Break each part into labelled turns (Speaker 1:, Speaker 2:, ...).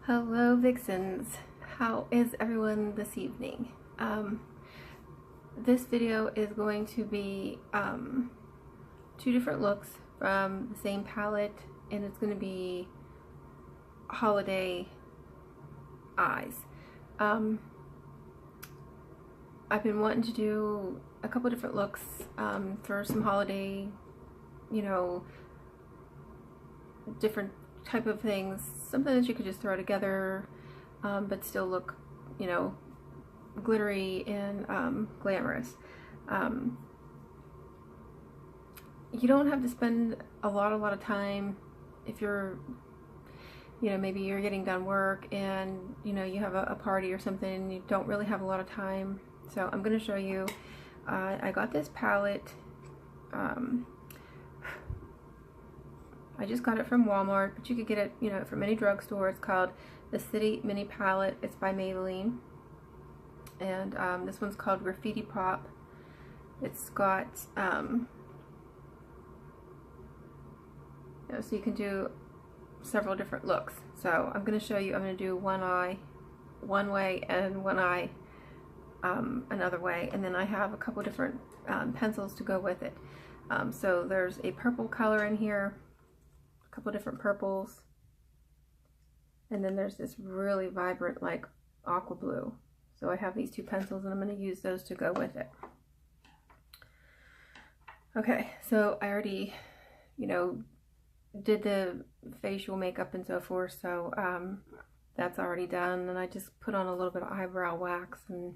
Speaker 1: Hello Vixens, how is everyone this evening? This video is going to be two different looks from the same palette, and it's going to be holiday eyes. I've been wanting to do a couple different looks for some holiday, different type of things, something that you could just throw together but still look, glittery and glamorous. You don't have to spend a lot of time if you're, maybe you're getting done work and you have a party or something and you don't really have a lot of time. So I'm going to show you. I got this palette. I just got it from Walmart, but you could get it, from any drugstore. It's called the City Mini Palette. It's by Maybelline, and this one's called Graffiti Pop. It's got, so you can do several different looks. So I'm going to show you. I'm going to do one eye one way and one eye another way, and then I have a couple different pencils to go with it. So there's a purple color in here, a couple different purples, and then there's this really vibrant like aqua blue. So I have these two pencils and I'm going to use those to go with it. Okay, so I already did the facial makeup and so forth, so that's already done, and I just put on a little bit of eyebrow wax and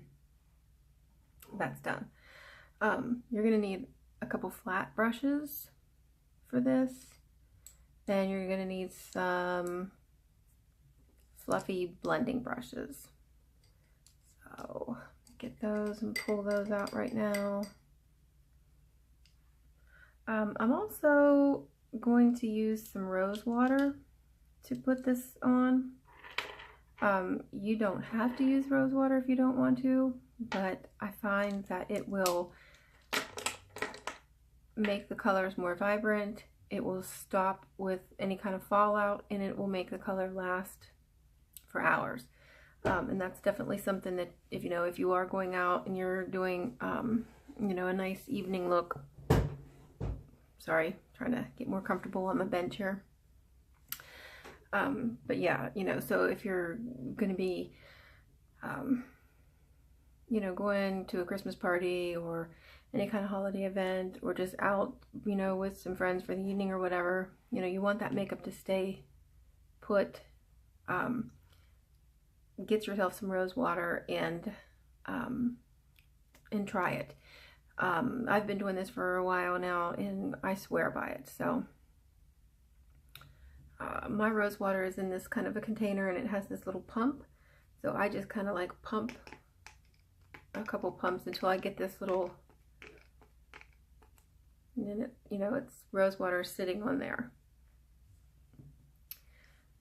Speaker 1: that's done. You're going to need a couple flat brushes for this. Then you're going to need some fluffy blending brushes. So get those and pull those out right now. I'm also going to use some rose water to put this on. You don't have to use rose water if you don't want to, but I find that it will make the colors more vibrant. It will stop with any kind of fallout, and it will make the color last for hours. And that's definitely something that if you are going out and you're doing a nice evening look. Sorry, trying to get more comfortable on my bench here. But yeah, so if you're going to be going to a Christmas party or any kind of holiday event, or just out, with some friends for the evening or whatever, you want that makeup to stay put. Get yourself some rose water and try it. I've been doing this for a while now, and I swear by it. So my rose water is in this kind of a container, and it has this little pump. So I just kind of like pump a couple pumps until I get this little, and then it's rose water sitting on there.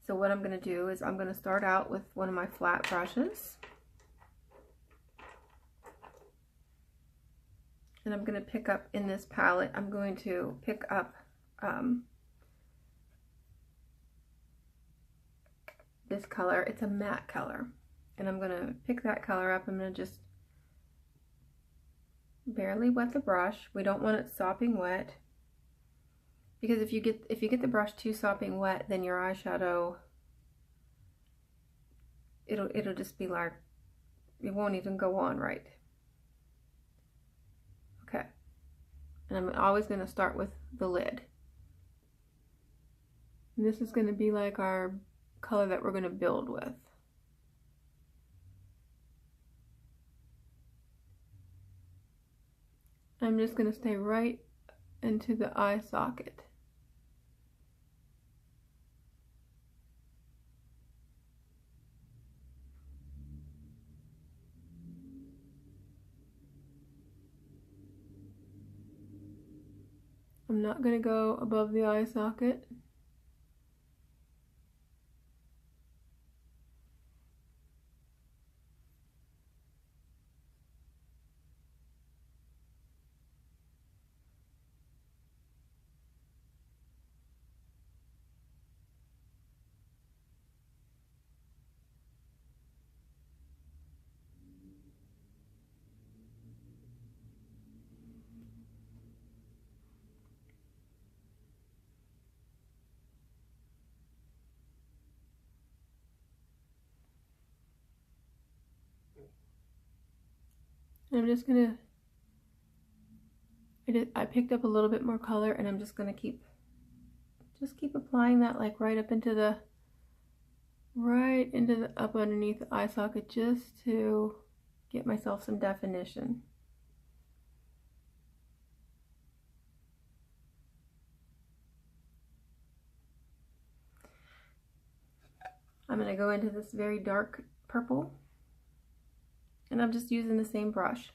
Speaker 1: So what I'm going to do is I'm going to start out with one of my flat brushes, and I'm going to pick up in this palette, I'm going to pick up this color. It's a matte color, and I'm going to pick that color up. I'm going to just barely wet the brush. We don't want it sopping wet, because if you get the brush too sopping wet, then your eyeshadow, it'll just be like, it won't even go on right. Okay, and I'm always going to start with the lid. And this is going to be like our color that we're going to build with. I'm just going to stay right into the eye socket. I'm not going to go above the eye socket. And I'm just gonna, I picked up a little bit more color, and I'm just gonna keep applying that like right into the up underneath the eye socket, just to get myself some definition. I'm going to go into this very dark purple, and I'm just using the same brush,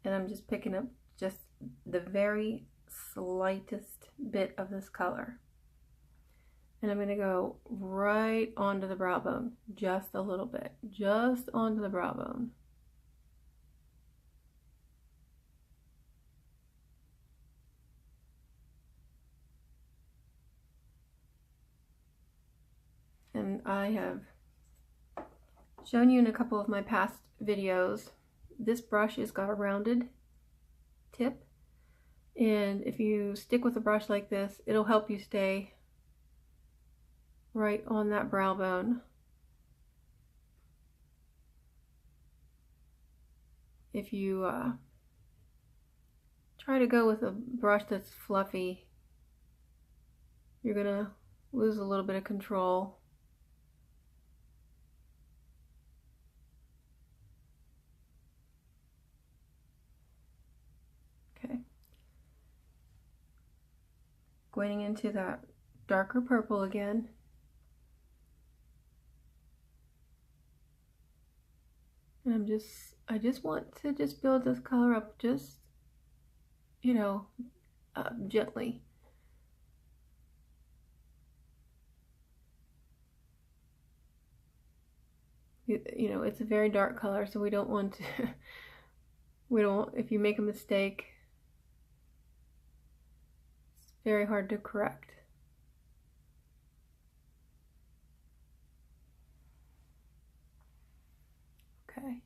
Speaker 1: and I'm just picking up just the very slightest bit of this color, and I'm going to go right onto the brow bone, just a little bit, just onto the brow bone. And I have shown you in a couple of my past videos, this brush has got a rounded tip, and if you stick with a brush like this, it'll help you stay right on that brow bone. If you try to go with a brush that's fluffy, you're gonna lose a little bit of control. Okay. Going into that darker purple again. And I just want to just build this color up, just, you know, gently. You know, it's a very dark color, so we don't want to, if you make a mistake, it's very hard to correct. Okay.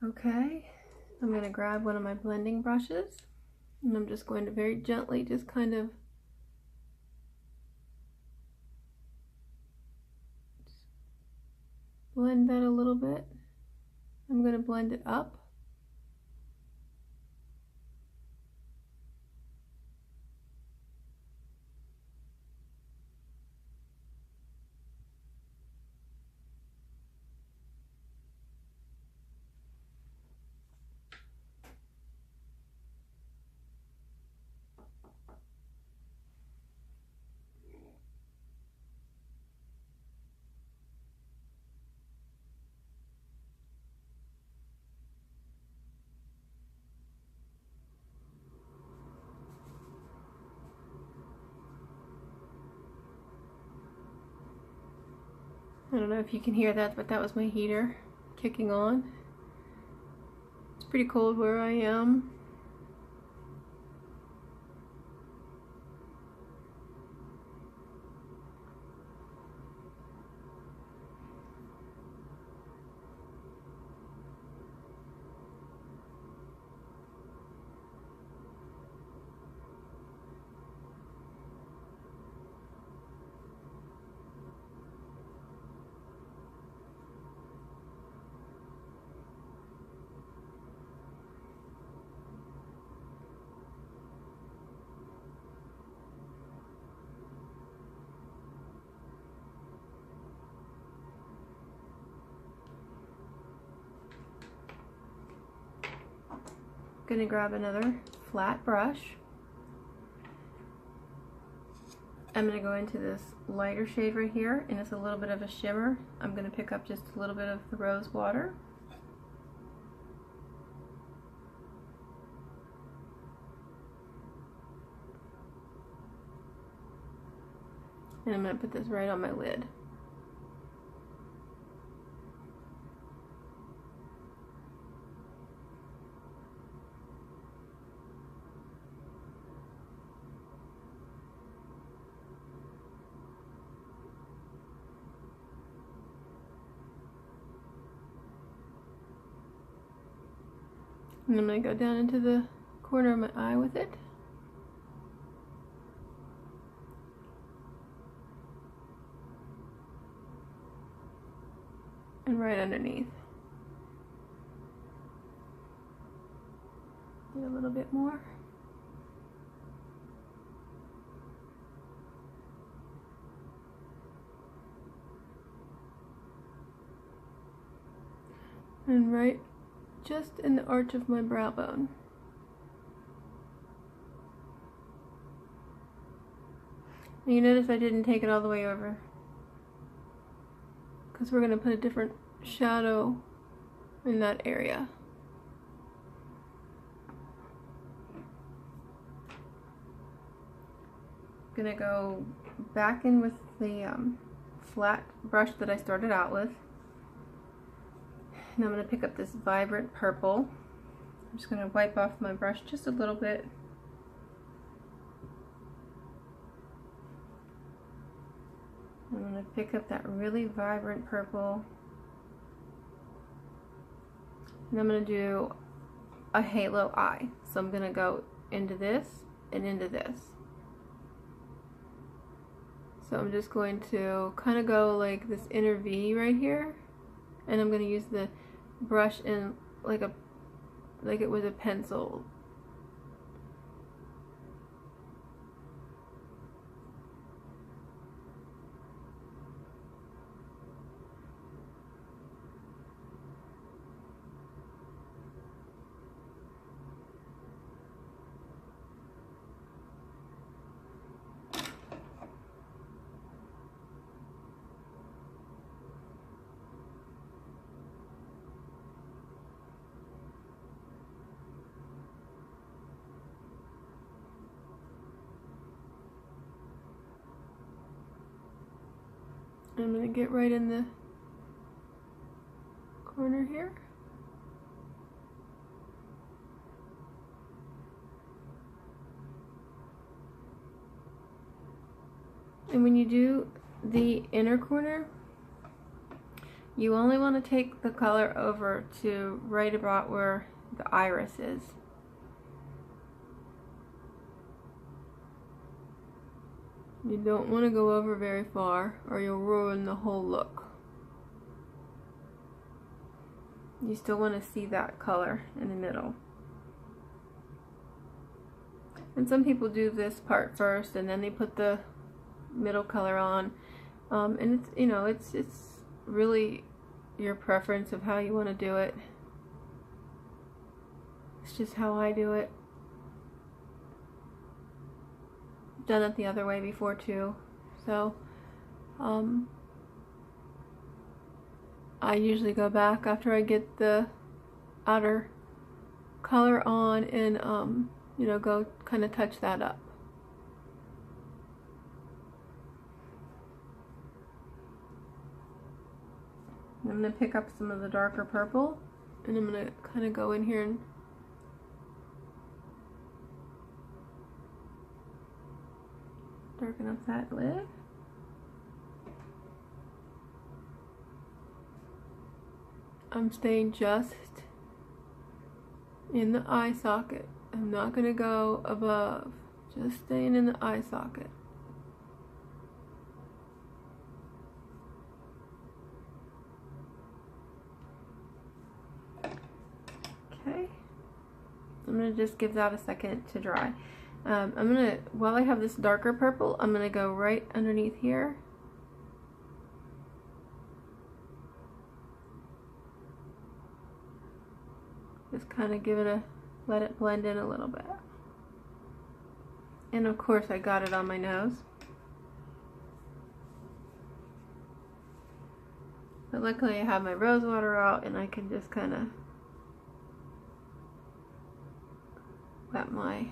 Speaker 1: Okay, I'm going to grab one of my blending brushes, and I'm just going to very gently just kind of blend that a little bit. I'm going to blend it up. I don't know if you can hear that, but that was my heater kicking on. It's pretty cold where I am. Gonna grab another flat brush. I'm gonna go into this lighter shade right here, and it's a little bit of a shimmer. I'm gonna pick up just a little bit of the rose water. And I'm gonna put this right on my lid. And I'm going to go down into the corner of my eye with it. And right underneath. Get a little bit more. And right just in the arch of my brow bone. And you notice I didn't take it all the way over, because we're going to put a different shadow in that area. I'm going to go back in with the flat brush that I started out with. And I'm going to pick up this vibrant purple. I'm just going to wipe off my brush just a little bit. I'm going to pick up that really vibrant purple. And I'm going to do a halo eye. So I'm going to go into this and into this. So I'm just going to kind of go like this inner V right here. And I'm going to use the brush in like it was a pencil. I'm going to get right in the corner here. And when you do the inner corner, you only want to take the color over to right about where the iris is. You don't want to go over very far or you'll ruin the whole look. You still want to see that color in the middle. And some people do this part first and then they put the middle color on. And it's, you know, it's really your preference of how you want to do it. It's just how I do it. Done it the other way before too, so I usually go back after I get the outer color on and you know, go kind of touch that up. I'm going to pick up some of the darker purple and I'm going to kind of go in here and darken up that lid. I'm staying just in the eye socket. I'm not going to go above. Just staying in the eye socket. Okay. I'm going to just give that a second to dry. I'm gonna, while I have this darker purple, I'm gonna go right underneath here. Just kind of give it a, let it blend in a little bit. And of course I got it on my nose. But luckily I have my rose water out and I can just kind of wet my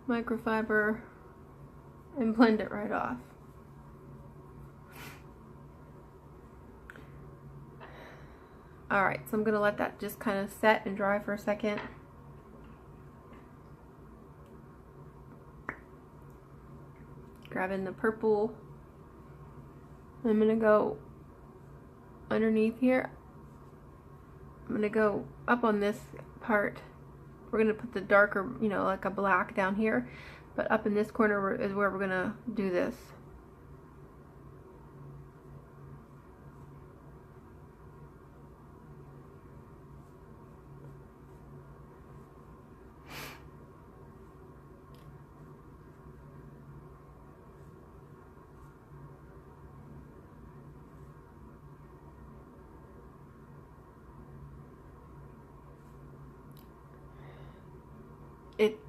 Speaker 1: microfiber and blend it right off. Alright, so I'm going to let that just kind of set and dry for a second. Grab in the purple. I'm going to go underneath here. I'm going to go up on this part. We're going to put the darker, you know, like a black down here. But up in this corner is where we're going to do this. It's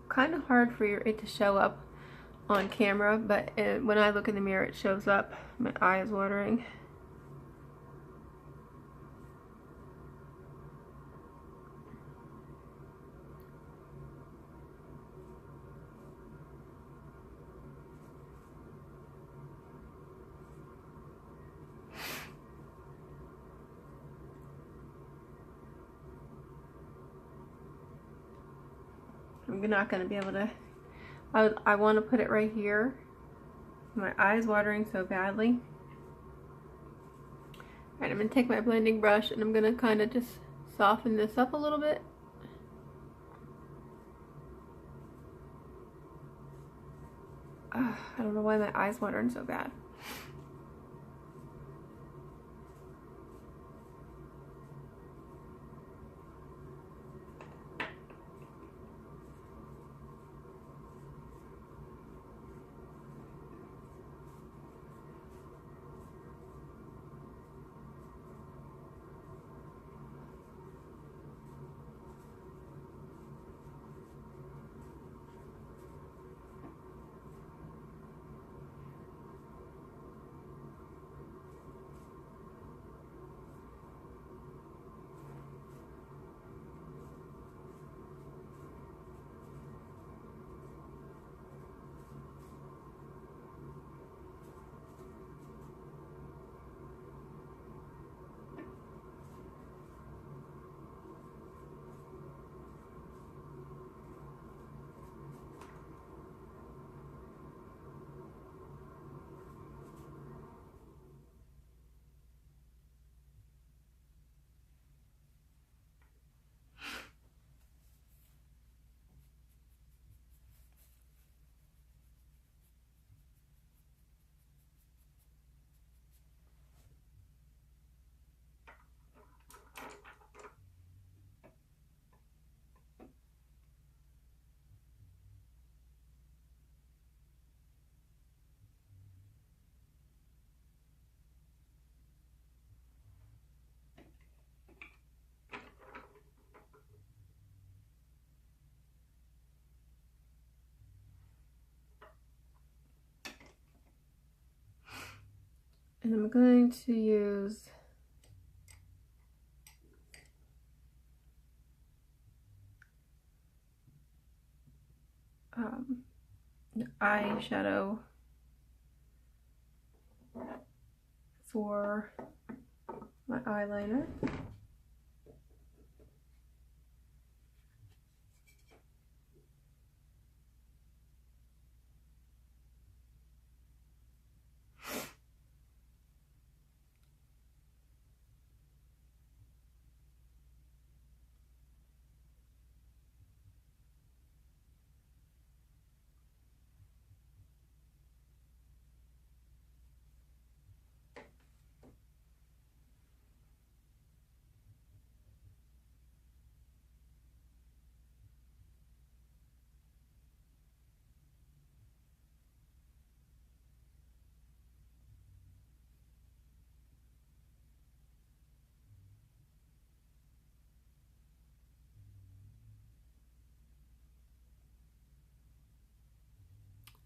Speaker 1: kind of hard for it to show up on camera, but when I look in the mirror it shows up. My eye is watering. I'm not going to be able to, I want to put it right here. My eye's watering so badly. Alright, I'm going to take my blending brush and I'm going to kind of just soften this up a little bit. I don't know why my eye's watering so bad. And I'm going to use eyeshadow for my eyeliner.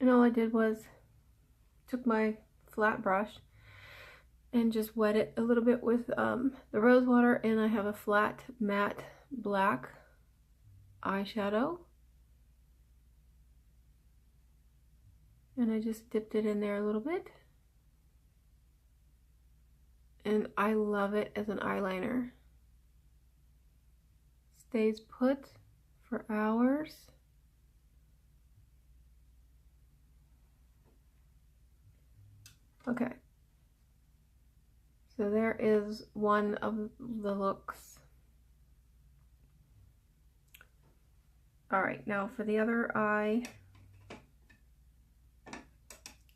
Speaker 1: And all I did was took my flat brush and just wet it a little bit with the rose water, and I have a flat matte black eyeshadow, and I just dipped it in there a little bit, and I love it as an eyeliner. Stays put for hours. Okay, so there is one of the looks. All right, now for the other eye,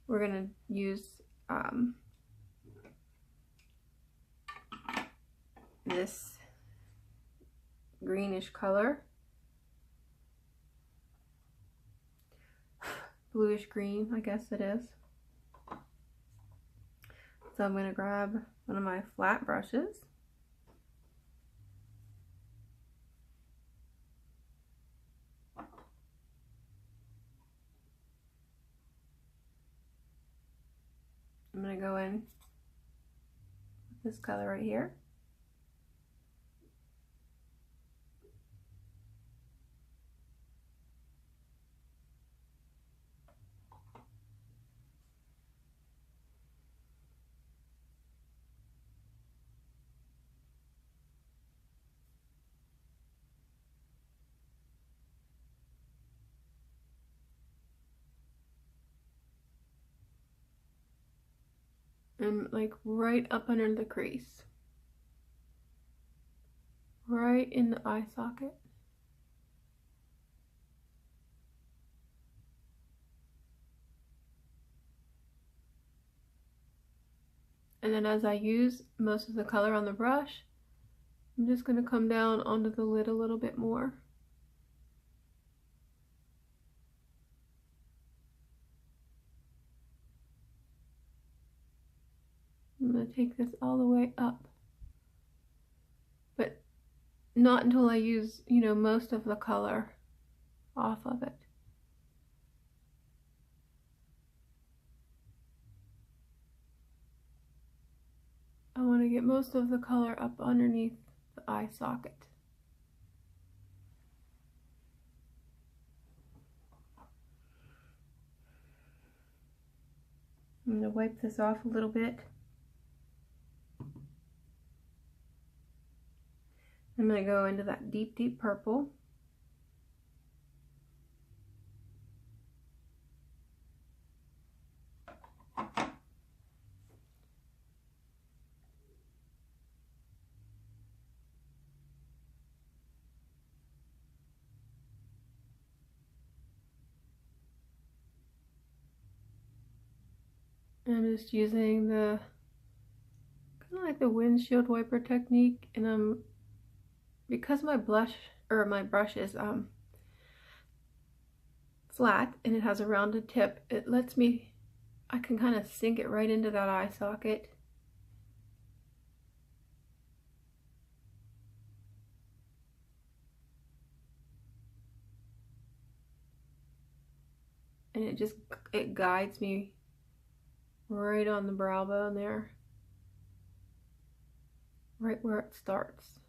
Speaker 1: we're gonna use this greenish color, bluish green, I guess it is. So I'm gonna grab one of my flat brushes. I'm going to go in with this color right here. And like right up under the crease, right in the eye socket. And then as I use most of the color on the brush, I'm just going to come down onto the lid a little bit more. I'm going to take this all the way up, but not until I use, you know, most of the color off of it. I want to get most of the color up underneath the eye socket. I'm going to wipe this off a little bit. I'm going to go into that deep, deep purple. I'm just using the kind of like the windshield wiper technique, and because my brush is flat and it has a rounded tip, it lets me, I can kind of sink it right into that eye socket. And it guides me right on the brow bone there, right where it starts.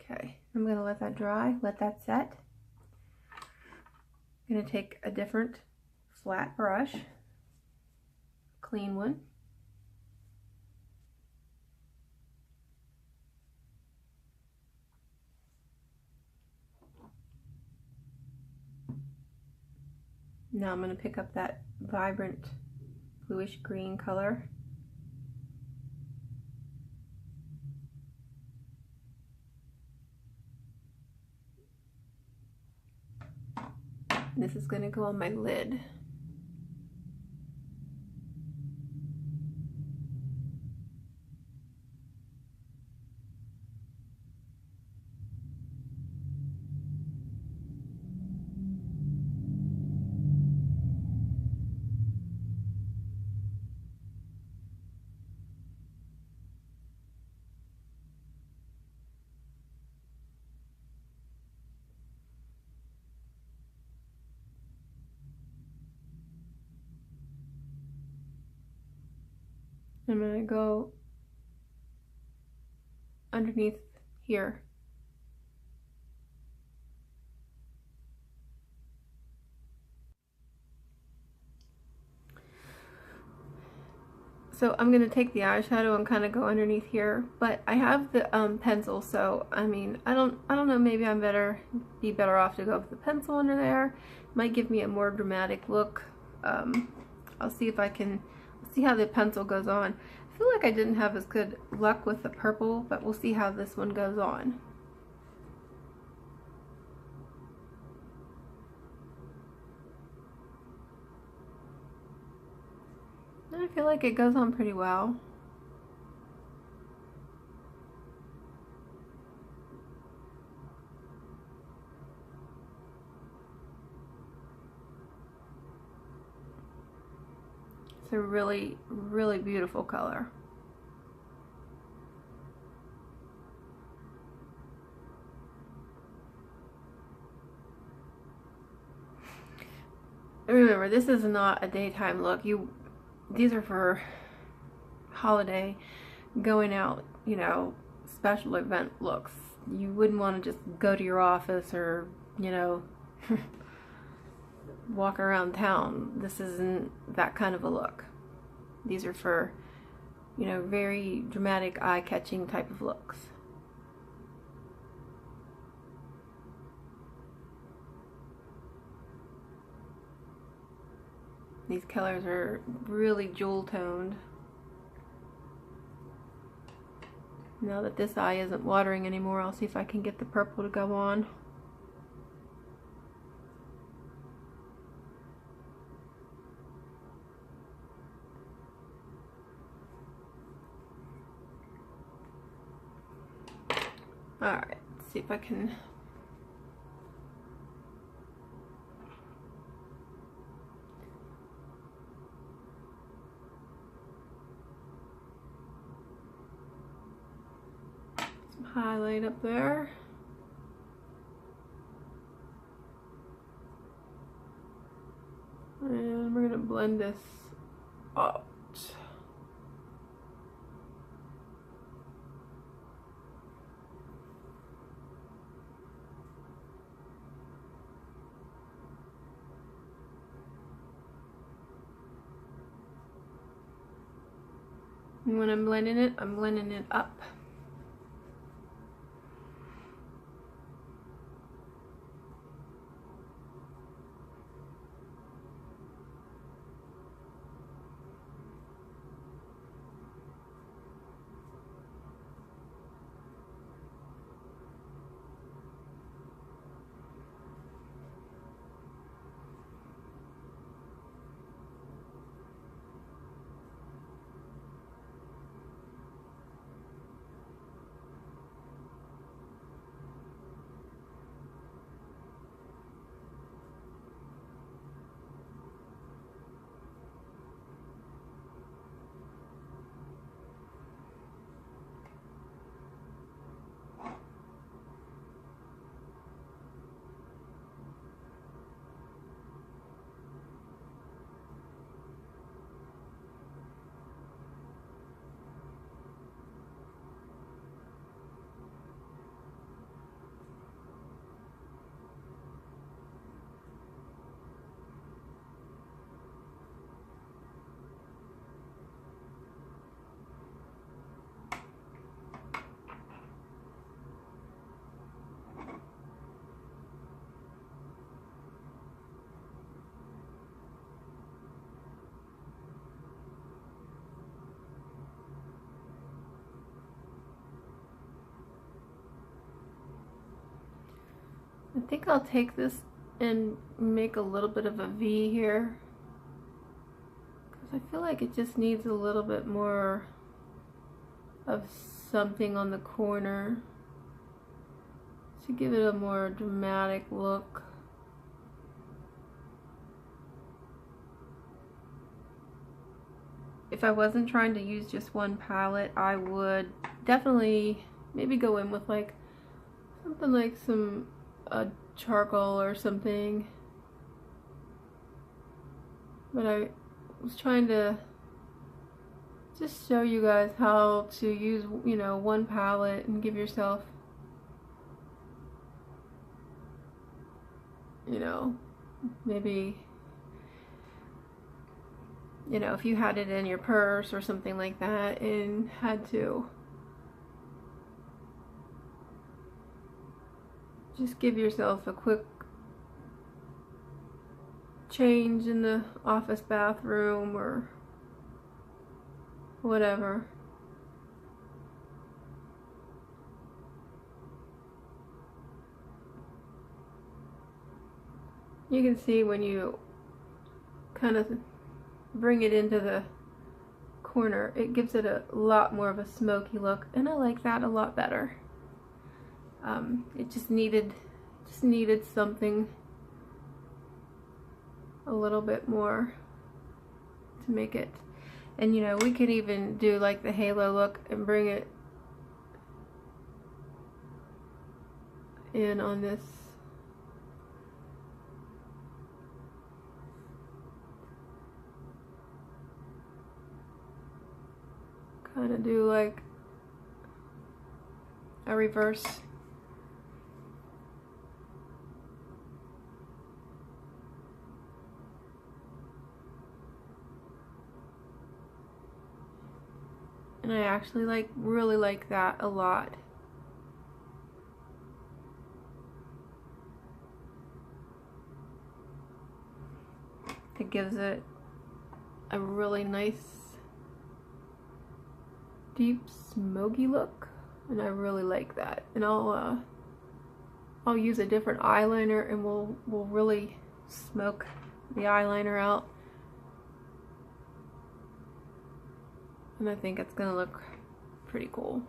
Speaker 1: Okay, I'm going to let that dry, let that set. I'm going to take a different flat brush, clean one. Now I'm going to pick up that vibrant bluish green color. This is going to go on my lid. I'm going to go underneath here. So I'm going to take the eyeshadow and kind of go underneath here, but I have the pencil, so I mean, I don't know, maybe I'm be better off to go with the pencil under there. Might give me a more dramatic look. I'll see if I can see how the pencil goes on. I feel like I didn't have as good luck with the purple, but we'll see how this one goes on. I feel like it goes on pretty well. It's a really, really beautiful color. Remember, this is not a daytime look. These are for holiday, going out, you know, special event looks. You wouldn't want to just go to your office or, you know, walk around town. This isn't that kind of a look. These are for, you know, very dramatic, eye-catching type of looks. These colors are really jewel toned. Now that this eye isn't watering anymore, I'll see if I can get the purple to go on. Alright, let's see if I can some highlight up there. And we're gonna blend this out. And when I'm blending it up. I think I'll take this and make a little bit of a V here, because I feel like it just needs a little bit more of something on the corner to give it a more dramatic look. If I wasn't trying to use just one palette, I would definitely maybe go in with like something like a charcoal or something, but I was trying to just show you guys how to use, you know, one palette and give yourself, you know, maybe, you know, if you had it in your purse or something like that and had to just give yourself a quick change in the office bathroom or whatever. You can see when you kind of bring it into the corner, it gives it a lot more of a smoky look, and I like that a lot better. It just needed something a little bit more to make it. And you know, we could even do like the halo look and bring it in on this. Kind of do like a reverse. And I actually really like that a lot. It gives it a really nice deep smoky look, and I really like that. And I'll use a different eyeliner, and we'll really smoke the eyeliner out. And I think it's gonna look pretty cool.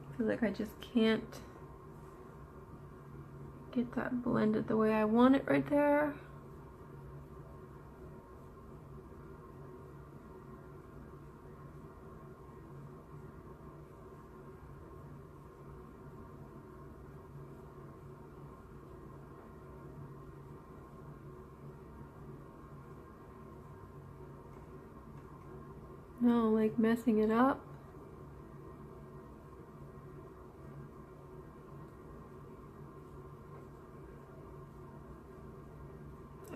Speaker 1: I feel like I just can't get that blended the way I want it right there. No, like messing it up.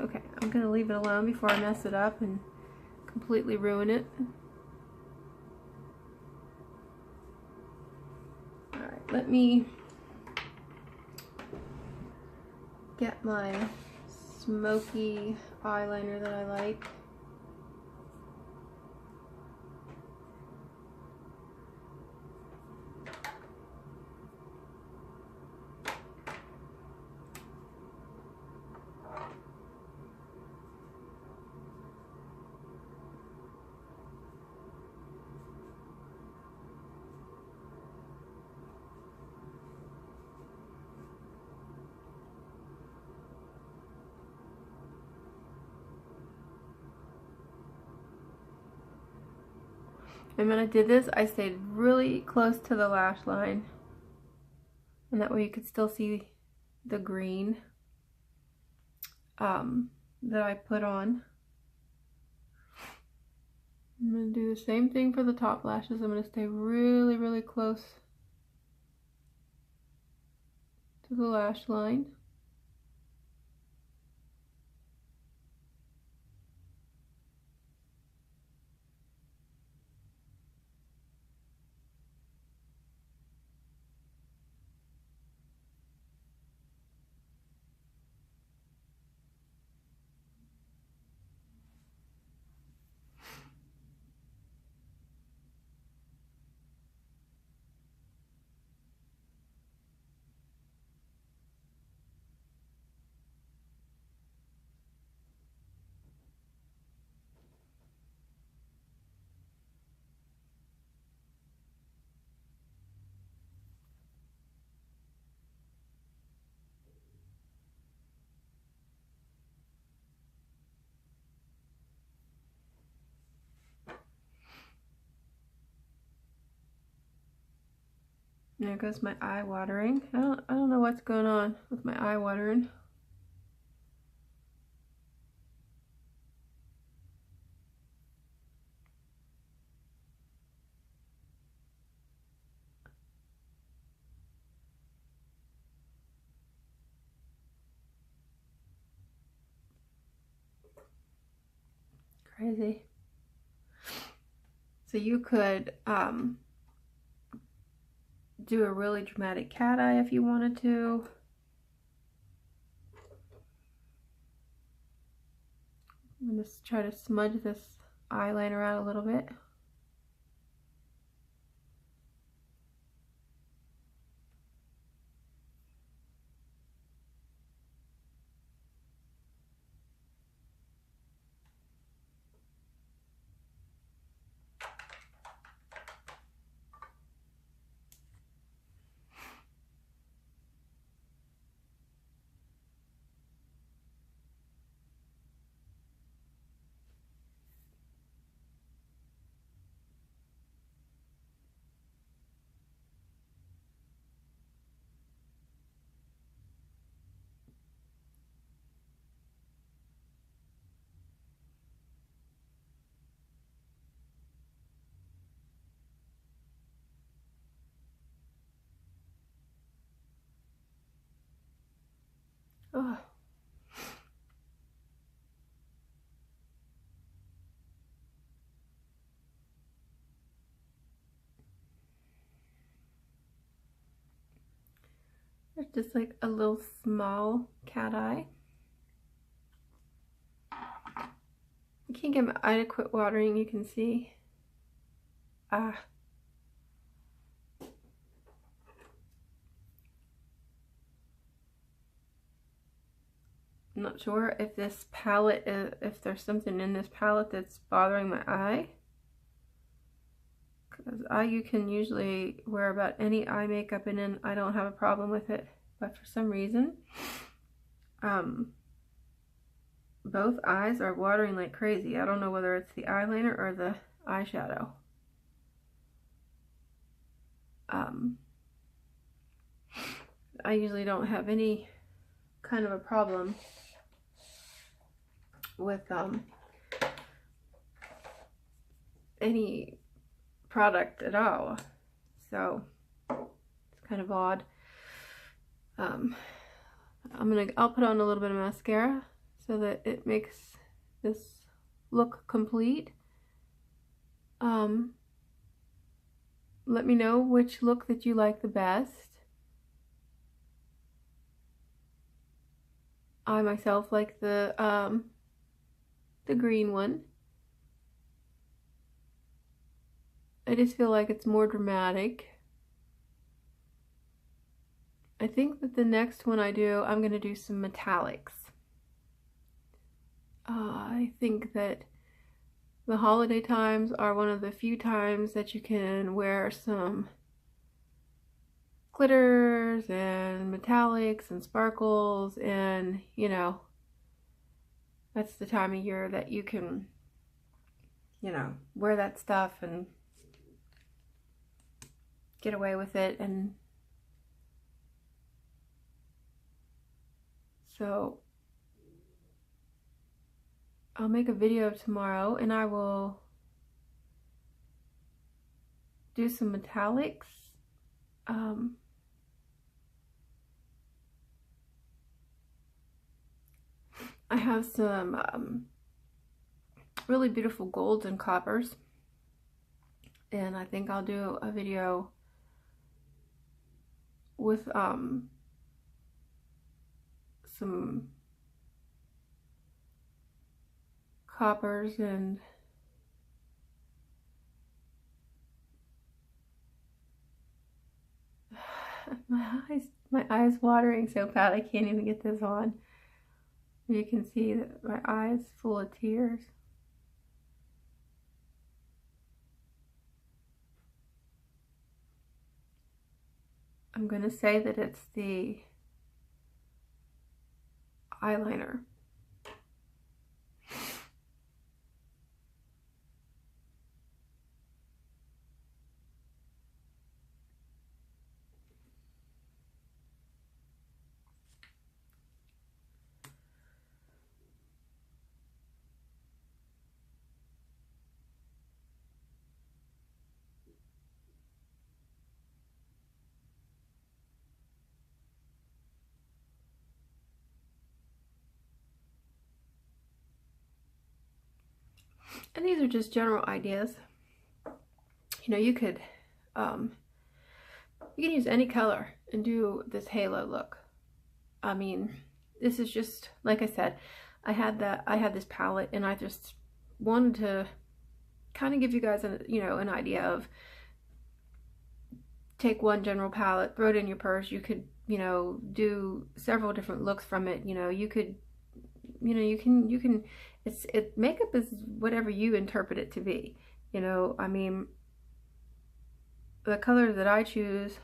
Speaker 1: Okay, I'm gonna leave it alone before I mess it up and completely ruin it. Alright, let me get my smoky eyeliner that I like. And when I did this, I stayed really close to the lash line. And that way you could still see the green that I put on. I'm going to do the same thing for the top lashes. I'm going to stay really, really close to the lash line. There goes my eye watering. I don't know what's going on with my eye watering. crazy. So you could do a really dramatic cat eye if you wanted to. I'm going to try to smudge this eyeliner out a little bit. Oh. There's just like a little small cat eye. I can't get my eye to quit watering, you can see. Ah. I'm not sure if this palette, if there's something in this palette that's bothering my eye. Because you can usually wear about any eye makeup and then I don't have a problem with it. But for some reason, both eyes are watering like crazy. I don't know whether it's the eyeliner or the eyeshadow. I usually don't have any kind of a problem with any product at all, so it's kind of odd. I'll put on a little bit of mascara so that it makes this look complete. Let me know which look that you like the best. I myself like the green one. I just feel like it's more dramatic. I think that the next one I do, I'm going to do some metallics. I think that the holiday times are one of the few times that you can wear some glitters and metallics and sparkles, and you know, that's the time of year that you can, you know, wear that stuff and get away with it. And so I'll make a video tomorrow and I will do some metallics. I have some really beautiful golds and coppers, and I think I'll do a video with some coppers and my eyes watering so bad I can't even get this on. You can see that my eyes full of tears. I'm going to say that it's the eyeliner. And these are just general ideas. You know, you can use any color and do this halo look. I mean, this is just, like I said, I had this palette, and I just wanted to kind of give you guys an idea of, take one general palette, throw it in your purse. You could, do several different looks from it. You can, makeup is whatever you interpret it to be. I mean, the colors that I choose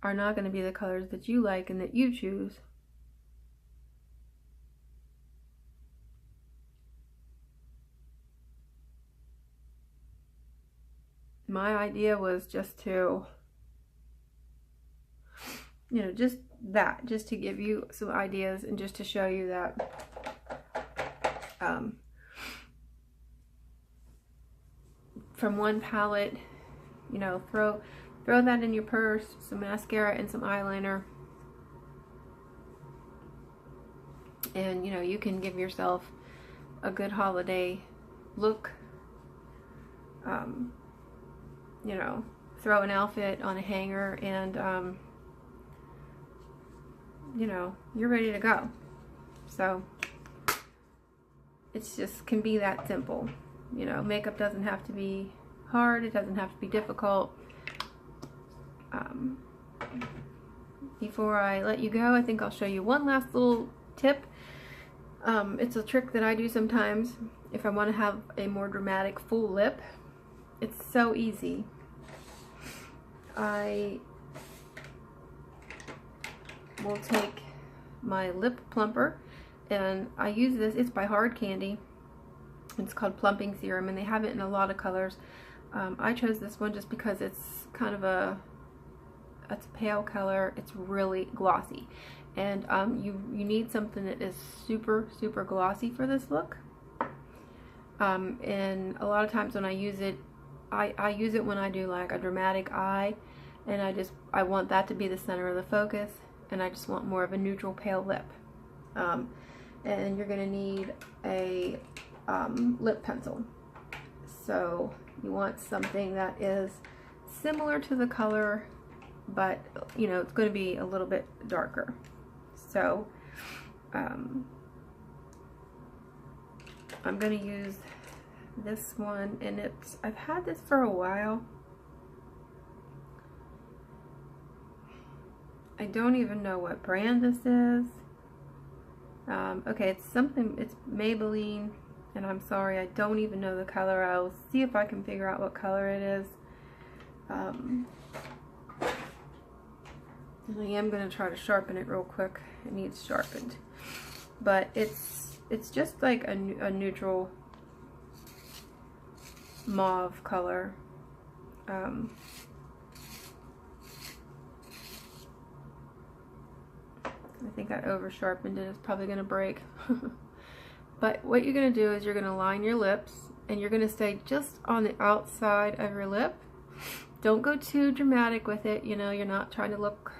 Speaker 1: are not going to be the colors that you like and that you choose. My idea was just to, just to give you some ideas and just to show you that from one palette, throw that in your purse, some mascara and some eyeliner, and you can give yourself a good holiday look. Throw an outfit on a hanger, and you're ready to go. So it's just can be that simple. Makeup doesn't have to be hard, it doesn't have to be difficult. Before I let you go, I think I'll show you one last little tip. It's a trick that I do sometimes if I want to have a more dramatic full lip. It's so easy. I will take my lip plumper, and I use this. It's by Hard Candy. It's called Plumping Serum, and they have it in a lot of colors. I chose this one just because it's kind of it's a pale color. It's really glossy, and you need something that is super glossy for this look. And a lot of times when I use it, I use it when I do like a dramatic eye, and I want that to be the center of the focus, and I just want more of a neutral pale lip. And you're gonna need a lip pencil. So you want something that is similar to the color, but it's going to be a little bit darker. So I'm going to use this one, and I've had this for a while. I don't even know what brand this is. Okay, it's Maybelline, and I'm sorry, I don't even know the color. I'll see if I can figure out what color it is. And I am going to try to sharpen it real quick. It needs sharpened. But it's just like a neutral mauve color. I think I over sharpened it. It's probably going to break. But what you're going to do is you're going to line your lips, and you're going to stay just on the outside of your lip. Don't go too dramatic with it. You're not trying to look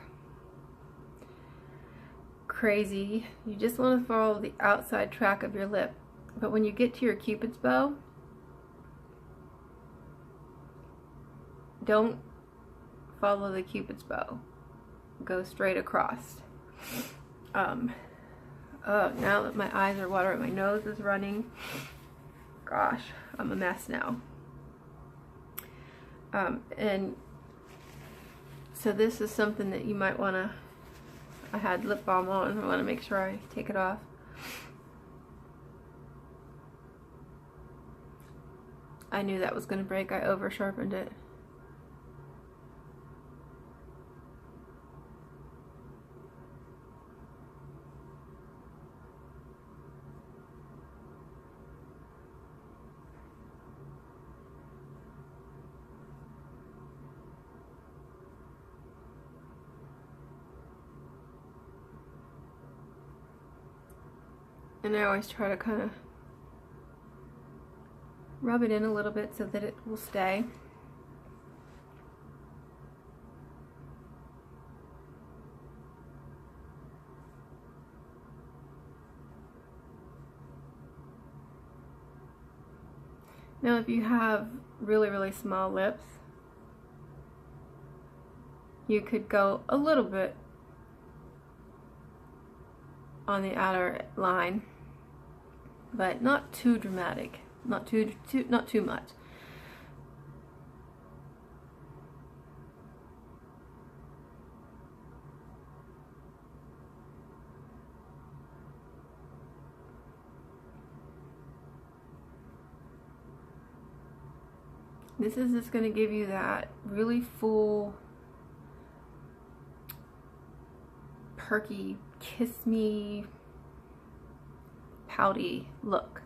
Speaker 1: crazy. You just want to follow the outside track of your lip. But when you get to your Cupid's bow, don't follow the Cupid's bow. Go straight across. Oh, now that my eyes are watering, my nose is running. Gosh, I'm a mess now. And so this is something that you might want to, I had lip balm on, I want to make sure I take it off. I knew that was going to break. I over sharpened it. And I always try to kind of rub it in a little bit so that it will stay. Now if you have really, really small lips, you could go a little bit on the outer line, but not too dramatic, not too much. This is just going to give you that really full, perky, kiss me, pouty look.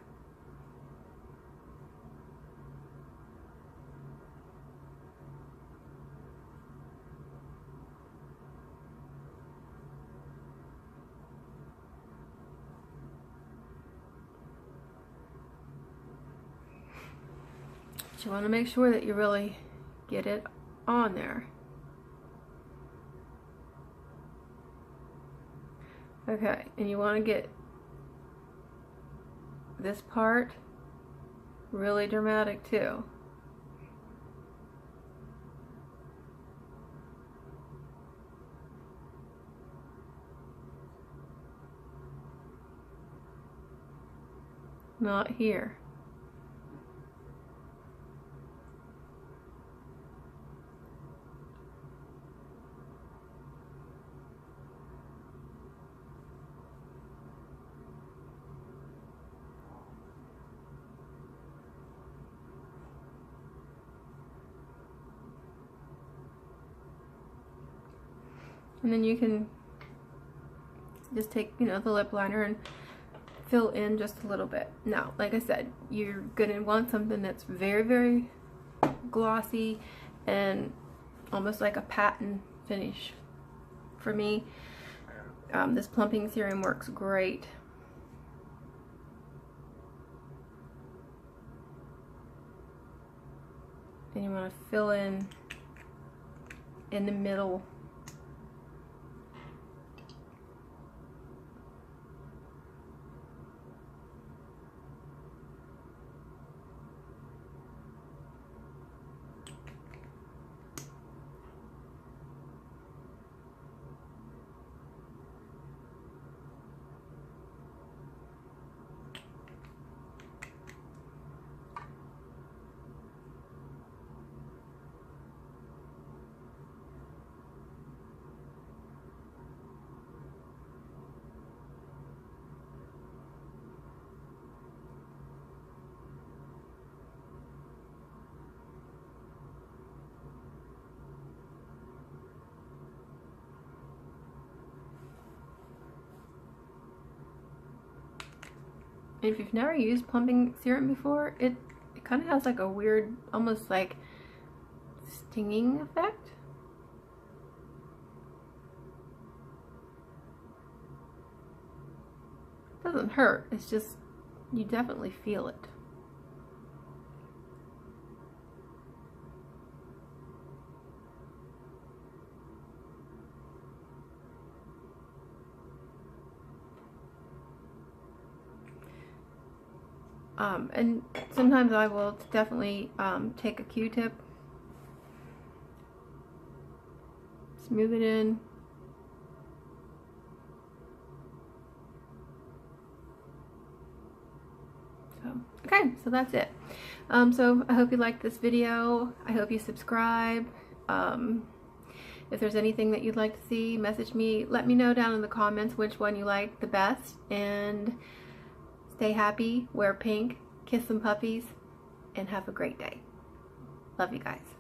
Speaker 1: You want to make sure that you really get it on there. Okay, and you want to get this part really dramatic too. Not here. And then you can just take, you know, the lip liner and fill in just a little bit. Now, like I said, you're gonna want something that's very, very glossy and almost like a patent finish. For me, this plumping serum works great. And you want to fill in the middle. And if you've never used plumping serum before, it kind of has like a weird, almost like stinging effect. It doesn't hurt, it's just, you definitely feel it. And sometimes I will definitely take a Q-tip, smooth it in. Okay, so that's it. So I hope you liked this video. I hope you subscribe. If there's anything that you'd like to see, message me. Let me know down in the comments which one you like the best. And stay happy, wear pink, kiss some puppies, and have a great day. Love you guys.